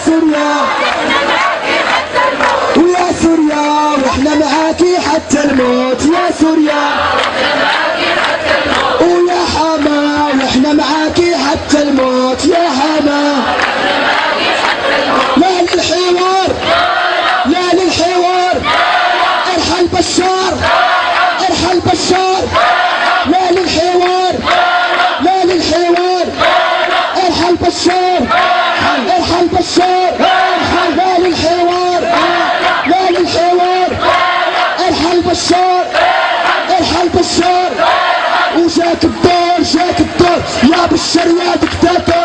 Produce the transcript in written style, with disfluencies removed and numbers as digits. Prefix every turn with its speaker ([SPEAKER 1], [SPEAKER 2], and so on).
[SPEAKER 1] سوريا ويا سوريا واحنا معاكي حتى الموت يا سوريا ويا حما واحنا معاكي حتى الموت يا حما. لا للحوار لا للحوار ارحل بشار ارحل بشار لا للحوار لا للحوار ارحل بشار ارحل بشار لا للحوار لا للحوار ارحل بشار ارحل بشار. وجاك الدور جاك الدور يا بشار يا دكتاتور